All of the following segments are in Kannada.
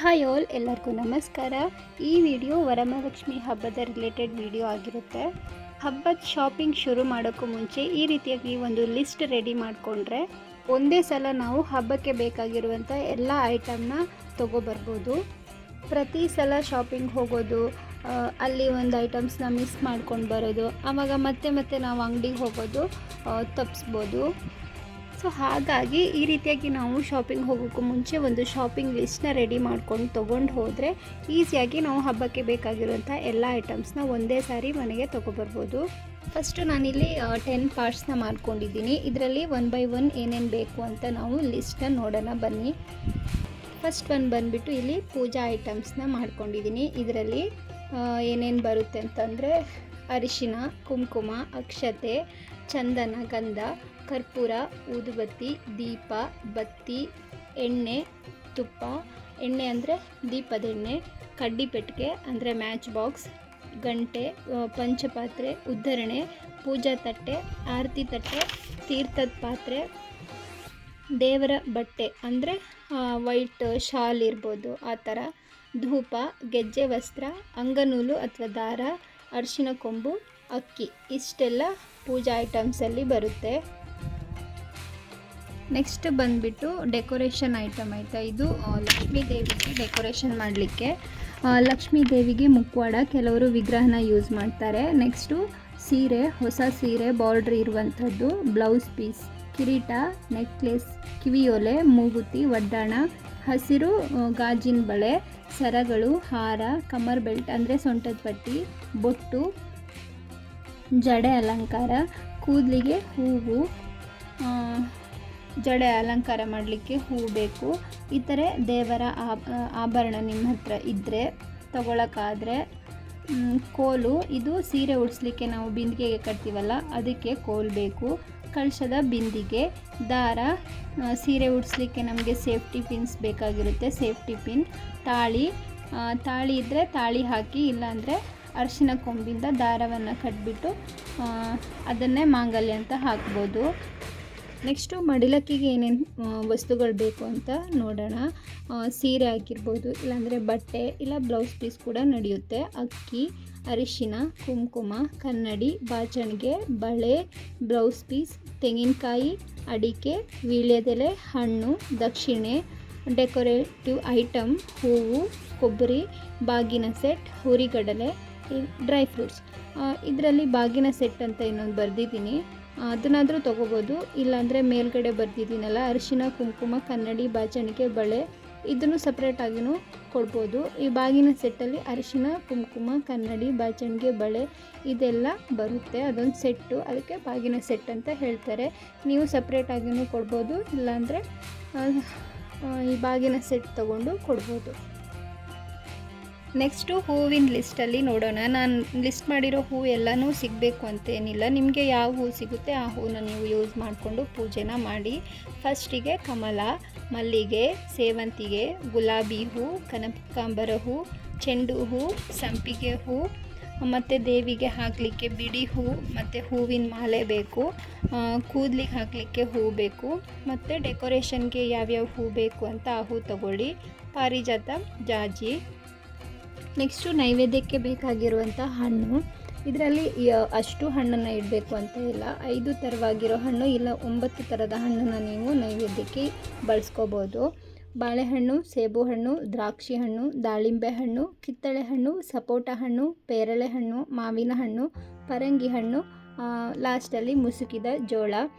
ಹಾಯ್ ಆಲ್, ಎಲ್ಲರಿಗೂ ನಮಸ್ಕಾರ. ಈ ವಿಡಿಯೋ ವರಮಹಾಲಕ್ಷ್ಮಿ ಹಬ್ಬದ ರಿಲೇಟೆಡ್ ವಿಡಿಯೋ ಆಗಿರುತ್ತೆ. ಹಬ್ಬದ ಶಾಪಿಂಗ್ ಶುರು ಮಾಡೋಕ್ಕೂ ಮುಂಚೆ ಈ ರೀತಿಯಾಗಿ ಒಂದು ಲಿಸ್ಟ್ ರೆಡಿ ಮಾಡಿಕೊಂಡ್ರೆ ಒಂದೇ ಸಲ ನಾವು ಹಬ್ಬಕ್ಕೆ ಬೇಕಾಗಿರುವಂಥ ಎಲ್ಲ ಐಟಮ್ನ ತೊಗೊಬರ್ಬೋದು. ಪ್ರತಿ ಸಲ ಶಾಪಿಂಗ್ ಹೋಗೋದು, ಅಲ್ಲಿ ಒಂದು ಐಟಮ್ಸ್ನ ಮಿಸ್ ಮಾಡ್ಕೊಂಡು ಬರೋದು, ಆವಾಗ ಮತ್ತೆ ನಾವು ಅಂಗಡಿಗೆ ಹೋಗೋದು ತಪ್ಪಿಸ್ಬೋದು. ಸೊ ಹಾಗಾಗಿ ಈ ರೀತಿಯಾಗಿ ನಾವು ಶಾಪಿಂಗ್ ಹೋಗೋಕ್ಕೂ ಮುಂಚೆ ಒಂದು ಶಾಪಿಂಗ್ ಲಿಸ್ಟ್ನ ರೆಡಿ ಮಾಡ್ಕೊಂಡು ತೊಗೊಂಡು ಹೋದರೆ ಈಸಿಯಾಗಿ ನಾವು ಹಬ್ಬಕ್ಕೆ ಬೇಕಾಗಿರುವಂಥ ಎಲ್ಲ ಐಟಮ್ಸ್ನ ಒಂದೇ ಸಾರಿ ಮನೆಗೆ ತೊಗೊಬರ್ಬೋದು. ಫಸ್ಟು ನಾನಿಲ್ಲಿ 10 ಪಾರ್ಟ್ಸ್ನ ಮಾಡ್ಕೊಂಡಿದ್ದೀನಿ. ಇದರಲ್ಲಿ 1 by 1 ಏನೇನು ಬೇಕು ಅಂತ ನಾವು ಲಿಸ್ಟನ್ನ ನೋಡೋಣ ಬನ್ನಿ. ಫಸ್ಟ್ ಒಂದು ಬಂದುಬಿಟ್ಟು ಇಲ್ಲಿ ಪೂಜಾ ಐಟಮ್ಸ್ನ ಮಾಡ್ಕೊಂಡಿದ್ದೀನಿ. ಇದರಲ್ಲಿ ಏನೇನು ಬರುತ್ತೆ ಅಂತಂದರೆ ಅರಿಶಿನ, ಕುಂಕುಮ, ಅಕ್ಷತೆ, ಚಂದನ, ಗಂಧ, ಕರ್ಪೂರ, ಊದುಬತ್ತಿ, ದೀಪ, ಬತ್ತಿ, ಎಣ್ಣೆ, ತುಪ್ಪ, ಎಣ್ಣೆ ಅಂದರೆ ದೀಪದ ಎಣ್ಣೆ, ಕಡ್ಡಿ ಪೆಟ್ಟಿಗೆ ಅಂದರೆ ಮ್ಯಾಚ್ ಬಾಕ್ಸ್, ಗಂಟೆ, ಪಂಚಪಾತ್ರೆ, ಉದ್ಧರಣೆ, ಪೂಜಾ ತಟ್ಟೆ, ಆರತಿ ತಟ್ಟೆ, ತೀರ್ಥದ ಪಾತ್ರೆ, ದೇವರ ಬಟ್ಟೆ ಅಂದರೆ ವೈಟ್ ಶಾಲ್ ಇರ್ಬೋದು ಆ ಥರ, ಧೂಪ, ಗೆಜ್ಜೆ ವಸ್ತ್ರ, ಅಂಗನೂಲು ಅಥವಾ ದಾರ, ಅರಿಶಿನ ಕೊಂಬು, ಅಕ್ಕಿ. ಇಷ್ಟೆಲ್ಲ ಪೂಜಾ ಐಟಮ್ಸಲ್ಲಿ ಬರುತ್ತೆ. ನೆಕ್ಸ್ಟ್ ಬಂದುಬಿಟ್ಟು ಡೆಕೋರೇಷನ್ ಐಟಮ್ ಆಯಿತಾ. ಇದು ಲಕ್ಷ್ಮೀ ದೇವಿಗೆ ಡೆಕೋರೇಷನ್ ಮಾಡಲಿಕ್ಕೆ. ಲಕ್ಷ್ಮೀ ದೇವಿಗೆ ಮುಖವಾಡ, ಕೆಲವರು ವಿಗ್ರಹನ ಯೂಸ್ ಮಾಡ್ತಾರೆ. ನೆಕ್ಸ್ಟು ಸೀರೆ, ಹೊಸ ಸೀರೆ, ಬಾರ್ಡ್ರ್ ಇರುವಂಥದ್ದು, ಬ್ಲೌಸ್ ಪೀಸ್, ಕಿರೀಟ, ನೆಕ್ಲೆಸ್, ಕಿವಿಯೋಲೆ, ಮೂಗುತಿ, ಒಡ್ಡಾಣ, ಹಸಿರು ಗಾಜಿನ ಬಳೆ, ಸರಗಳು, ಹಾರ, ಕಮರ್ ಬೆಲ್ಟ್ ಅಂದರೆ ಸೊಂಟದ ಪಟ್ಟಿ, ಬೊಟ್ಟು, ಜಡೆ ಅಲಂಕಾರ, ಕೂದಲಿಗೆ ಹೂವು, ಜಡೆ ಅಲಂಕಾರ ಮಾಡಲಿಕ್ಕೆ ಹೂವು ಬೇಕು. ಈ ಥರ ದೇವರ ಆಭರಣ ನಿಮ್ಮ ಹತ್ರ ಇದ್ದರೆ ತಗೊಳಕ್ಕಾದರೆ, ಕೋಲು, ಇದು ಸೀರೆ ಉಡಿಸ್ಲಿಕ್ಕೆ ನಾವು ಬಿಂದಿಗೆಗೆ ಕಟ್ತೀವಲ್ಲ ಅದಕ್ಕೆ ಕೋಲು ಬೇಕು. ಕಳಶದ ಬಿಂದಿಗೆ, ದಾರ, ಸೀರೆ ಉಡಿಸ್ಲಿಕ್ಕೆ ನಮಗೆ ಸೇಫ್ಟಿ ಪಿನ್ಸ್ ಬೇಕಾಗಿರುತ್ತೆ, ಸೇಫ್ಟಿ ಪಿನ್, ತಾಳಿ ಇದ್ದರೆ ತಾಳಿ ಹಾಕಿ, ಇಲ್ಲಾಂದರೆ ಅರಿಶಿನ ಕೊಂಬಿಂದ ದಾರವನ್ನು ಕಟ್ಬಿಟ್ಟು ಅದನ್ನೇ ಮಾಂಗಲ್ಯ ಅಂತ ಹಾಕ್ಬೋದು. ನೆಕ್ಸ್ಟು ಮಡಿಲಕ್ಕಿಗೆ ಏನೇನು ವಸ್ತುಗಳು ಬೇಕು ಅಂತ ನೋಡೋಣ. ಸೀರೆ ಹಾಕಿರ್ಬೋದು, ಇಲ್ಲಾಂದರೆ ಬಟ್ಟೆ ಇಲ್ಲ ಬ್ಲೌಸ್ ಪೀಸ್ ಕೂಡ ನಡೆಯುತ್ತೆ. ಅಕ್ಕಿ, ಅರಿಶಿನ, ಕುಂಕುಮ, ಕನ್ನಡಿ, ಬಾಚಣಿಗೆ, ಬಳೆ, ಬ್ಲೌಸ್ ಪೀಸ್, ತೆಂಗಿನಕಾಯಿ, ಅಡಿಕೆ, ವೀಳ್ಯದೆಲೆ, ಹಣ್ಣು, ದಕ್ಷಿಣೆ, ಡೆಕೋರೇಟಿವ್ ಐಟಮ್, ಹೂವು, ಕೊಬ್ಬರಿ, ಬಾಗಿನ ಸೆಟ್, ಹುರಿಗಡಲೆ, ಡ್ರೈ ಫ್ರೂಟ್ಸ್. ಇದರಲ್ಲಿ ಬಾಗಿನ ಸೆಟ್ ಅಂತ ಇನ್ನೊಂದು ಬರೆದಿದ್ದೀನಿ, ಅದನ್ನಾದರೂ ತೊಗೋಬೋದು. ಇಲ್ಲಾಂದರೆ ಮೇಲ್ಗಡೆ ಬರೆದಿದ್ದೀನಲ್ಲ ಅರಿಶಿನ, ಕುಂಕುಮ, ಕನ್ನಡಿ, ಬಾಚಣಿಗೆ, ಬಳೆ, ಇದನ್ನು ಸಪ್ರೇಟಾಗಿಯೂ ಕೊಡ್ಬೋದು. ಈ ಬಾಗಿನ ಸೆಟ್ಟಲ್ಲಿ ಅರಿಶಿನ, ಕುಂಕುಮ, ಕನ್ನಡಿ, ಬಾಚಣಿಗೆ, ಬಳೆ ಇದೆಲ್ಲ ಬರುತ್ತೆ. ಅದೊಂದು ಸೆಟ್ಟು, ಅದಕ್ಕೆ ಬಾಗಿನ ಸೆಟ್ ಅಂತ ಹೇಳ್ತಾರೆ. ನೀವು ಸಪ್ರೇಟಾಗಿಯೂ ಕೊಡ್ಬೋದು, ಇಲ್ಲಾಂದರೆ ಈ ಬಾಗಿನ ಸೆಟ್ ತೊಗೊಂಡು ಕೊಡ್ಬೋದು. ನೆಕ್ಸ್ಟು ಹೂವಿನ ಲಿಸ್ಟಲ್ಲಿ ನೋಡೋಣ. ನಾನು ಲಿಸ್ಟ್ ಮಾಡಿರೋ ಹೂವು ಎಲ್ಲನೂ ಸಿಗಬೇಕು ಅಂತೇನಿಲ್ಲ. ನಿಮಗೆ ಯಾವ ಹೂವು ಸಿಗುತ್ತೆ ಆ ಹೂವನ್ನ ನೀವು ಯೂಸ್ ಮಾಡಿಕೊಂಡು ಪೂಜೆನ ಮಾಡಿ. ಫಸ್ಟಿಗೆ ಕಮಲ, ಮಲ್ಲಿಗೆ, ಸೇವಂತಿಗೆ, ಗುಲಾಬಿ ಹೂ, ಕನಕಾಂಬರ ಹೂ, ಚೆಂಡು ಹೂ, ಸಂಪಿಗೆ ಹೂ, ಮತ್ತು ದೇವಿಗೆ ಹಾಕಲಿಕ್ಕೆ ಬಿಡಿ ಹೂ ಮತ್ತು ಹೂವಿನ ಮಾಲೆ ಬೇಕು. ಕೂದಲಿಗೆ ಹಾಕಲಿಕ್ಕೆ ಹೂ ಬೇಕು. ಮತ್ತು ಡೆಕೋರೇಷನ್ಗೆ ಯಾವ್ಯಾವ ಹೂ ಬೇಕು ಅಂತ ಆ ಹೂ ತಗೊಳ್ಳಿ. ಪಾರಿಜಾತ, ಜಾಜಿ. ನೆಕ್ಸ್ಟು ನೈವೇದ್ಯಕ್ಕೆ ಬೇಕಾಗಿರುವಂಥ ಹಣ್ಣು. ಇದರಲ್ಲಿ ಅಷ್ಟು ಹಣ್ಣನ್ನು ಇಡಬೇಕು ಅಂತ ಇಲ್ಲ, 5 ಥರವಾಗಿರೋ ಹಣ್ಣು ಇಲ್ಲ 9 ಥರದ ಹಣ್ಣನ್ನು ನೀವು ನೈವೇದ್ಯಕ್ಕೆ ಬಳಸ್ಕೋಬೋದು. ಬಾಳೆಹಣ್ಣು, ಸೇಬು ಹಣ್ಣು, ದ್ರಾಕ್ಷಿ ಹಣ್ಣು, ದಾಳಿಂಬೆ ಹಣ್ಣು, ಕಿತ್ತಳೆ ಹಣ್ಣು, ಸಪೋಟ ಹಣ್ಣು, ಪೇರಳೆ ಹಣ್ಣು, ಮಾವಿನ ಹಣ್ಣು, ಪರಂಗಿ ಹಣ್ಣು, ಲಾಸ್ಟಲ್ಲಿ ಮುಸುಕಿದ ಜೋಳ.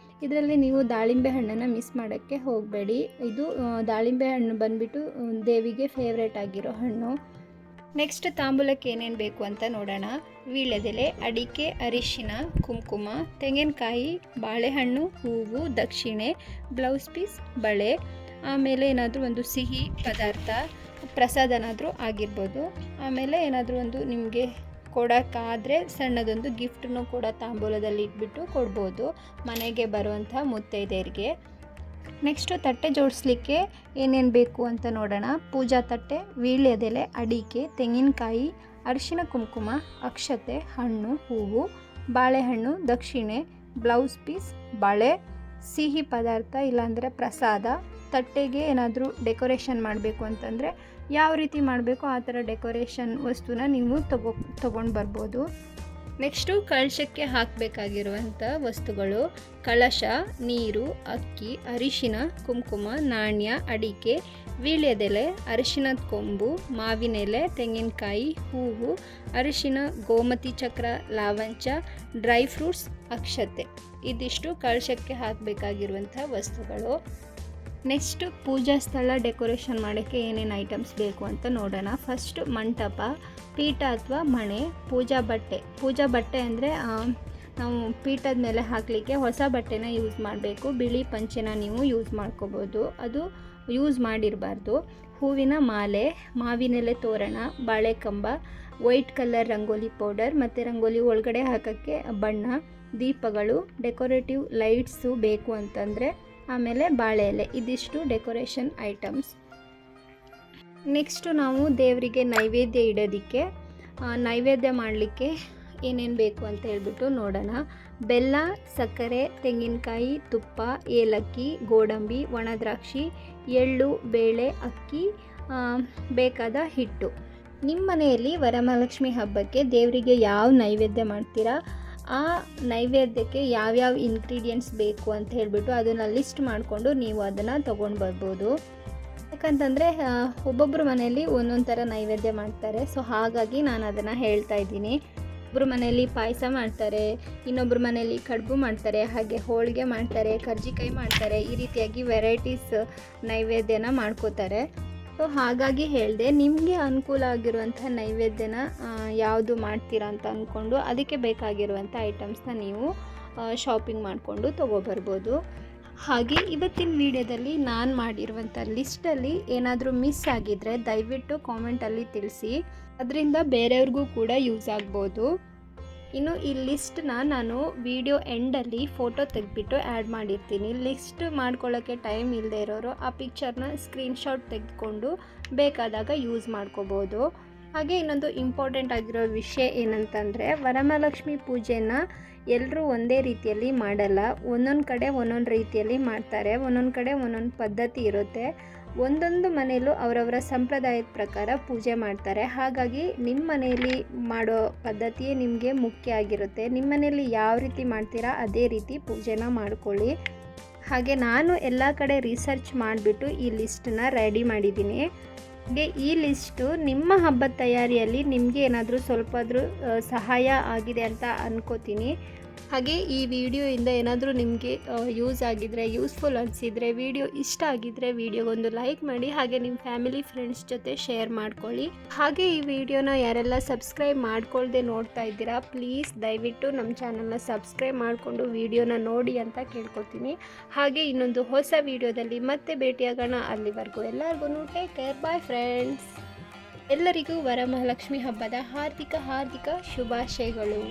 ಇದರಲ್ಲಿ ನೀವು ದಾಳಿಂಬೆ ಹಣ್ಣನ್ನು ಮಿಸ್ ಮಾಡೋಕ್ಕೆ ಹೋಗಬೇಡಿ. ಇದು ದಾಳಿಂಬೆ ಹಣ್ಣು ಬಂದುಬಿಟ್ಟು ದೇವಿಗೆ ಫೇವ್ರೇಟ್ ಆಗಿರೋ ಹಣ್ಣು. ನೆಕ್ಸ್ಟ್ ತಾಂಬೂಲಕ್ಕೆ ಏನೇನು ಬೇಕು ಅಂತ ನೋಡೋಣ. ವೀಳ್ಯದೆಲೆ, ಅಡಿಕೆ, ಅರಿಶಿನ, ಕುಂಕುಮ, ತೆಂಗಿನಕಾಯಿ, ಬಾಳೆಹಣ್ಣು, ಹೂವು, ದಕ್ಷಿಣೆ, ಬ್ಲೌಸ್ ಪೀಸ್, ಬಳೆ, ಆಮೇಲೆ ಏನಾದರೂ ಒಂದು ಸಿಹಿ ಪದಾರ್ಥ, ಪ್ರಸಾದನಾದರೂ ಆಗಿರ್ಬೋದು. ಆಮೇಲೆ ಏನಾದರೂ ಒಂದು ನಿಮಗೆ ಕೊಡೋಕ್ಕಾದರೆ ಸಣ್ಣದೊಂದು ಗಿಫ್ಟನ್ನು ಕೂಡ ತಾಂಬೂಲದಲ್ಲಿ ಇಟ್ಬಿಟ್ಟು ಕೊಡ್ಬೋದು ಮನೆಗೆ ಬರುವಂಥ ಮುತ್ತೈದೆಯರಿಗೆ. ನೆಕ್ಸ್ಟು ತಟ್ಟೆ ಜೋಡಿಸ್ಲಿಕ್ಕೆ ಏನೇನು ಬೇಕು ಅಂತ ನೋಡೋಣ. ಪೂಜಾ ತಟ್ಟೆ, ವೀಳ್ಯದೆಲೆ, ಅಡಿಕೆ, ತೆಂಗಿನಕಾಯಿ, ಅರಿಶಿನ ಕುಂಕುಮ, ಅಕ್ಷತೆ, ಹಣ್ಣು, ಹೂವು, ಬಾಳೆಹಣ್ಣು, ದಕ್ಷಿಣೆ, ಬ್ಲೌಸ್ ಪೀಸ್, ಬಳೆ, ಸಿಹಿ ಪದಾರ್ಥ ಇಲ್ಲಾಂದರೆ ಪ್ರಸಾದ, ತಟ್ಟೆಗೆ ಏನಾದರೂ ಡೆಕೋರೇಷನ್ ಮಾಡಬೇಕು ಅಂತಂದರೆ ಯಾವ ರೀತಿ ಮಾಡಬೇಕು ಆ ಥರ ಡೆಕೋರೇಷನ್ ವಸ್ತುನ ನೀವು ತೊಗೊಂಡು ಬರ್ಬೋದು. ನೆಕ್ಸ್ಟು ಕಳಶಕ್ಕೆ ಹಾಕಬೇಕಾಗಿರುವಂಥ ವಸ್ತುಗಳು: ಕಳಶ, ನೀರು, ಅಕ್ಕಿ, ಅರಿಶಿನ, ಕುಂಕುಮ, ನಾಣ್ಯ, ಅಡಿಕೆ, ವೀಳ್ಯದೆಲೆ, ಅರಿಶಿನದ ಕೊಂಬು, ಮಾವಿನೆಲೆ, ತೆಂಗಿನಕಾಯಿ, ಹೂವು, ಅರಿಶಿನ, ಗೋಮತಿ ಚಕ್ರ, ಲಾವಂಚ, ಡ್ರೈ ಫ್ರೂಟ್ಸ್, ಅಕ್ಷತೆ. ಇದಿಷ್ಟು ಕಳಶಕ್ಕೆ ಹಾಕಬೇಕಾಗಿರುವಂಥ ವಸ್ತುಗಳು. ನೆಕ್ಸ್ಟ್ ಪೂಜಾ ಸ್ಥಳ ಡೆಕೋರೇಷನ್ ಮಾಡೋಕ್ಕೆ ಏನೇನು ಐಟಮ್ಸ್ ಬೇಕು ಅಂತ ನೋಡೋಣ. ಫಸ್ಟ್ ಮಂಟಪ, ಪೀಠ ಅಥವಾ ಮಣೆ, ಪೂಜಾ ಬಟ್ಟೆ ಅಂದರೆ ನಾವು ಪೀಠದ ಮೇಲೆ ಹಾಕಲಿಕ್ಕೆ ಹೊಸ ಬಟ್ಟೆನ ಯೂಸ್ ಮಾಡಬೇಕು. ಬಿಳಿ ಪಂಚೆನ ನೀವು ಯೂಸ್ ಮಾಡ್ಕೋಬೋದು, ಅದು ಯೂಸ್ ಮಾಡಿರಬಾರ್ದು. ಹೂವಿನ ಮಾಲೆ, ಮಾವಿನೆಲೆ ತೋರಣ, ಬಾಳೆಕಂಬ, ವೈಟ್ ಕಲರ್ ರಂಗೋಲಿ ಪೌಡರ್ ಮತ್ತು ರಂಗೋಲಿ ಒಳಗಡೆ ಹಾಕೋಕ್ಕೆ ಬಣ್ಣ, ದೀಪಗಳು, ಡೆಕೋರೇಟಿವ್ ಲೈಟ್ಸು ಬೇಕು ಅಂತಂದರೆ, ಆಮೇಲೆ ಬಾಳೆ ಎಲೆ. ಇದಿಷ್ಟು ಡೆಕೋರೇಷನ್ ಐಟಮ್ಸ್. ನೆಕ್ಸ್ಟು ನಾವು ದೇವರಿಗೆ ನೈವೇದ್ಯ ಇಡೋದಕ್ಕೆ ನೈವೇದ್ಯ ಮಾಡಲಿಕ್ಕೆ ಏನೇನು ಬೇಕು ಅಂತ ಹೇಳ್ಬಿಟ್ಟು ನೋಡೋಣ. ಬೆಲ್ಲ, ಸಕ್ಕರೆ, ತೆಂಗಿನಕಾಯಿ, ತುಪ್ಪ, ಏಲಕ್ಕಿ, ಗೋಡಂಬಿ, ಒಣದ್ರಾಕ್ಷಿ, ಎಳ್ಳು, ಬೇಳೆ, ಅಕ್ಕಿ, ಬೇಕಾದ ಹಿಟ್ಟು. ನಿಮ್ಮ ಮನೆಯಲ್ಲಿ ವರಮಹಾಲಕ್ಷ್ಮಿ ಹಬ್ಬಕ್ಕೆ ದೇವರಿಗೆ ಯಾವ ನೈವೇದ್ಯ ಮಾಡ್ತೀರಾ ಆ ನೈವೇದ್ಯಕ್ಕೆ ಯಾವ್ಯಾವ ಇಂಗ್ರೀಡಿಯೆಂಟ್ಸ್ ಬೇಕು ಅಂತ ಹೇಳಿಬಿಟ್ಟು ಅದನ್ನು ಲಿಸ್ಟ್ ಮಾಡಿಕೊಂಡು ನೀವು ಅದನ್ನು ತೊಗೊಂಡು ಬರ್ಬೋದು. ಯಾಕಂತಂದರೆ ಒಬ್ಬೊಬ್ಬರು ಮನೆಯಲ್ಲಿ ಒಂದೊಂದು ಥರ ನೈವೇದ್ಯ ಮಾಡ್ತಾರೆ. ಸೊ ಹಾಗಾಗಿ ನಾನು ಅದನ್ನು ಹೇಳ್ತಾ ಇದ್ದೀನಿ. ಒಬ್ಬರು ಮನೆಯಲ್ಲಿ ಪಾಯಸ ಮಾಡ್ತಾರೆ, ಇನ್ನೊಬ್ಬರು ಮನೆಯಲ್ಲಿ ಕಡುಬು ಮಾಡ್ತಾರೆ, ಹಾಗೆ ಹೋಳಿಗೆ ಮಾಡ್ತಾರೆ, ಕರ್ಜಿಕಾಯಿ ಮಾಡ್ತಾರೆ. ಈ ರೀತಿಯಾಗಿ ವೆರೈಟೀಸ್ ನೈವೇದ್ಯನ ಮಾಡ್ಕೋತಾರೆ. ಸೊ ಹಾಗಾಗಿ ಹೇಳಿದೆ, ನಿಮಗೆ ಅನುಕೂಲ ಆಗಿರುವಂಥ ನೈವೇದ್ಯನ ಯಾವುದು ಮಾಡ್ತೀರಾ ಅಂತ ಅಂದ್ಕೊಂಡು ಅದಕ್ಕೆ ಬೇಕಾಗಿರುವಂಥ ಐಟಮ್ಸ್ನ ನೀವು ಶಾಪಿಂಗ್ ಮಾಡಿಕೊಂಡು ತೊಗೊಬರ್ಬೋದು. ಹಾಗೆ ಇವತ್ತಿನ ವಿಡಿಯೋದಲ್ಲಿ ನಾನು ಮಾಡಿರುವಂಥ ಲಿಸ್ಟಲ್ಲಿ ಏನಾದರೂ ಮಿಸ್ ಆಗಿದ್ದರೆ ದಯವಿಟ್ಟು ಕಾಮೆಂಟಲ್ಲಿ ತಿಳಿಸಿ, ಅದರಿಂದ ಬೇರೆಯವ್ರಿಗೂ ಕೂಡ ಯೂಸ್ ಆಗ್ಬೋದು. ಇನ್ನು ಈ ಲಿಸ್ಟನ್ನ ನಾನು ವಿಡಿಯೋ ಎಂಡಲ್ಲಿ ಫೋಟೋ ತೆಗೆದ್ಬಿಟ್ಟು ಆ್ಯಡ್ ಮಾಡಿರ್ತೀನಿ. ಲಿಸ್ಟ್ ಮಾಡ್ಕೊಳ್ಳೋಕ್ಕೆ ಟೈಮ್ ಇಲ್ಲದೆ ಇರೋರು ಆ ಪಿಕ್ಚರ್ನ ಸ್ಕ್ರೀನ್ಶಾಟ್ ತೆಗೆದುಕೊಂಡು ಬೇಕಾದಾಗ ಯೂಸ್ ಮಾಡ್ಕೋಬೋದು. ಹಾಗೆ ಇನ್ನೊಂದು ಇಂಪಾರ್ಟೆಂಟ್ ಆಗಿರೋ ವಿಷಯ ಏನಂತಂದರೆ, ವರಮಹಾಲಕ್ಷ್ಮಿ ಪೂಜೆನ ಎಲ್ಲರೂ ಒಂದೇ ರೀತಿಯಲ್ಲಿ ಮಾಡಲ್ಲ. ಒಂದೊಂದು ಕಡೆ ಒಂದೊಂದು ರೀತಿಯಲ್ಲಿ ಮಾಡ್ತಾರೆ, ಒಂದೊಂದು ಕಡೆ ಒಂದೊಂದು ಪದ್ಧತಿ ಇರುತ್ತೆ. ಒಂದೊಂದು ಮನೆಯಲ್ಲೂ ಅವರವರ ಸಂಪ್ರದಾಯದ ಪ್ರಕಾರ ಪೂಜೆ ಮಾಡ್ತಾರೆ. ಹಾಗಾಗಿ ನಿಮ್ಮ ಮನೆಯಲ್ಲಿ ಮಾಡೋ ಪದ್ಧತಿಯೇ ನಿಮಗೆ ಮುಖ್ಯ ಆಗಿರುತ್ತೆ. ನಿಮ್ಮ ಮನೆಯಲ್ಲಿ ಯಾವ ರೀತಿ ಮಾಡ್ತೀರಾ ಅದೇ ರೀತಿ ಪೂಜೆನ ಮಾಡ್ಕೊಳ್ಳಿ. ಹಾಗೆ ನಾನು ಎಲ್ಲ ಕಡೆ ರಿಸರ್ಚ್ ಮಾಡಿಬಿಟ್ಟು ಈ ಲಿಸ್ಟನ್ನ ರೆಡಿ ಮಾಡಿದ್ದೀನಿ. ಹಾಗೆ ಈ ಲಿಸ್ಟು ನಿಮ್ಮ ಹಬ್ಬದ ತಯಾರಿಯಲ್ಲಿ ನಿಮಗೆ ಏನಾದರೂ ಸ್ವಲ್ಪಾದರೂ ಸಹಾಯ ಆಗಿದೆ ಅಂತ ಅನ್ಕೋತೀನಿ. ಹಾಗೆ ಈ ವಿಡಿಯೋಯಿಂದ ಏನಾದರೂ ನಿಮಗೆ ಯೂಸ್ ಆಗಿದ್ದರೆ, ಯೂಸ್ಫುಲ್ ಅನಿಸಿದರೆ, ವಿಡಿಯೋ ಇಷ್ಟ ಆಗಿದ್ದರೆ ವಿಡಿಯೋಗೊಂದು ಲೈಕ್ ಮಾಡಿ. ಹಾಗೆ ನಿಮ್ಮ ಫ್ಯಾಮಿಲಿ ಫ್ರೆಂಡ್ಸ್ ಜೊತೆ ಶೇರ್ ಮಾಡ್ಕೊಳ್ಳಿ. ಹಾಗೆ ಈ ವಿಡಿಯೋನ ಯಾರೆಲ್ಲ ಸಬ್ಸ್ಕ್ರೈಬ್ ಮಾಡ್ಕೊಳ್ದೆ ನೋಡ್ತಾ ಇದ್ದೀರಾ, ಪ್ಲೀಸ್ ದಯವಿಟ್ಟು ನಮ್ಮ ಚಾನಲ್ನ ಸಬ್ಸ್ಕ್ರೈಬ್ ಮಾಡಿಕೊಂಡು ವಿಡಿಯೋನ ನೋಡಿ ಅಂತ ಕೇಳ್ಕೊತೀನಿ. ಹಾಗೆ ಇನ್ನೊಂದು ಹೊಸ ವಿಡಿಯೋದಲ್ಲಿ ಮತ್ತೆ ಭೇಟಿಯಾಗೋಣ. ಅಲ್ಲಿವರೆಗೂ ಎಲ್ಲರಿಗೂ ಟೇಕ್ ಕೇರ್, ಬಾಯ್ ಫ್ರೆಂಡ್ಸ್. ಎಲ್ಲರಿಗೂ ವರಮಹಾಲಕ್ಷ್ಮಿ ಹಬ್ಬದ ಹಾರ್ದಿಕ ಶುಭಾಶಯಗಳು.